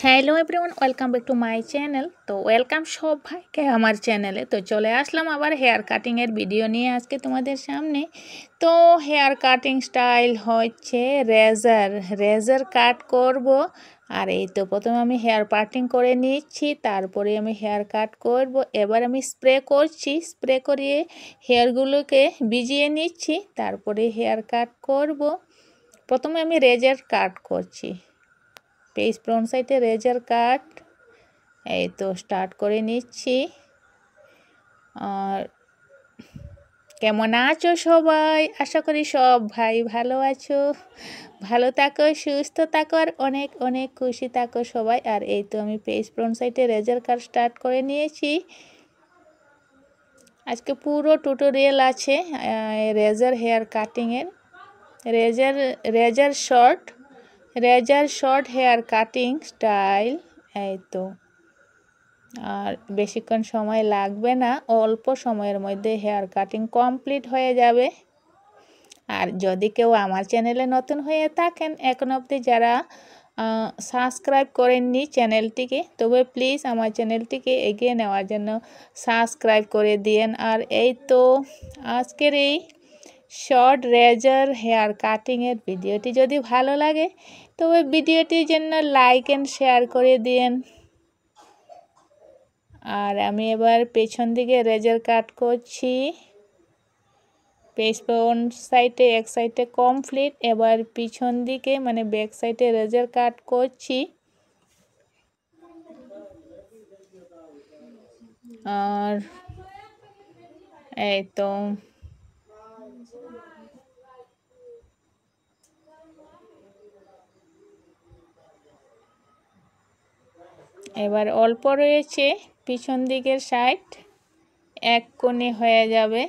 Hello everyone, welcome back to my channel. তো welcome সব ভাইকে আমার চ্যানেলে। তো চলে আসলাম আবার হেয়ার কাটিংয়ের ভিডিও নিয়ে আজকে তোমাদের সামনে। তো হেয়ার কাটিং স্টাইল হচ্ছে রেজার কাট করব। আর এই তো প্রথমে আমি হেয়ার পার্টিং করে নিচ্ছি, তারপরে আমি হেয়ার কাট করব। এবার আমি স্প্রে করছি, স্প্রে করিয়ে হেয়ারগুলোকে ভিজিয়ে নিচ্ছি, তারপরে হেয়ার কাট করব। প্রথমে আমি রেজার কাট করছি, পেজ ফ্রন্ট সাইডে রেজার কাট। এই তো স্টার্ট করে নিচ্ছি। আর কেমন আছো সবাই? আশা করি সব ভাই ভালো আছো, ভালো থাকো, সুস্থ থাকো, আর অনেক অনেক খুশি থাকো সবাই। আর এই তো আমি পেজ ফ্রন্ট সাইডে রেজার কাট স্টার্ট করে নিয়েছি। আজকে পুরো টিউটোরিয়াল আছে রেজার হেয়ার কাটিংয়ের। রেজার শর্ট হেয়ার কাটিং স্টাইল। এই তো, আর বেশিক্ষণ সময় লাগবে না, অল্প সময়ের মধ্যে হেয়ার কাটিং কমপ্লিট হয়ে যাবে। আর যদি কেউ আমার চ্যানেলে নতুন হয়ে থাকেন, এখন অবধি যারা সাবস্ক্রাইব করেননি চ্যানেলটিকে, তবে প্লিজ আমার চ্যানেলটিকে এগিয়ে নেওয়ার জন্য সাবস্ক্রাইব করে দিয়েন। আর এই তো আজকের এই শর্ট রেজার হেয়ার কাটিংয়ের ভিডিওটি যদি ভালো লাগে, তবে ভিডিওটির জন্য লাইক অ্যান্ড শেয়ার করে দিয়েন। আর আমি এবার পেছন দিকে রেজার কাট করছি। পেজ ফ্রন্ট সাইডে এক সাইডে কমপ্লিট, এবার পিছন দিকে মানে ব্যাক সাইডে রেজার কাট করছি। আর এই তো এবার অল্প রয়েছে, পিছন দিকের সাইড এক কোণে হয়ে যাবে।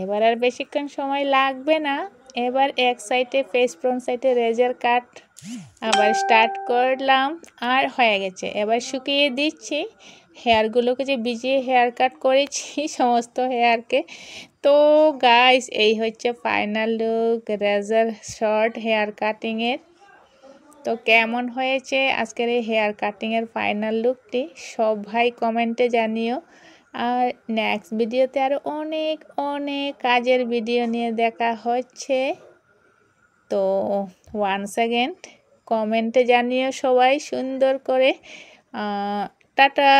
এবার আর বেশিক্ষণ সময় লাগবে না। এবার এক সাইডে পেজ ফ্রন্ট সাইডে রেজার কাট আবার স্টার্ট করলাম, আর হয়ে গেছে। এবার শুকিয়ে দিচ্ছি হেয়ারগুলোকে, যে ভিজিয়ে হেয়ার কাট করেছি সমস্ত হেয়ারকে। তো গাইস, এই হচ্ছে ফাইনাল লুক রেজার শর্ট হেয়ার কাটিংয়ের। তো কেমন হয়েছে আজকের এই হেয়ার কাটিংয়ের ফাইনাল লুকটি সব ভাই কমেন্টে জানিও। আর নেক্সট ভিডিওতে আরও অনেক অনেক কাজের ভিডিও নিয়ে দেখা হচ্ছে। তো ওয়ান্স অ্যাগেন কমেন্টে জানিও সবাই সুন্দর করে। টাটা।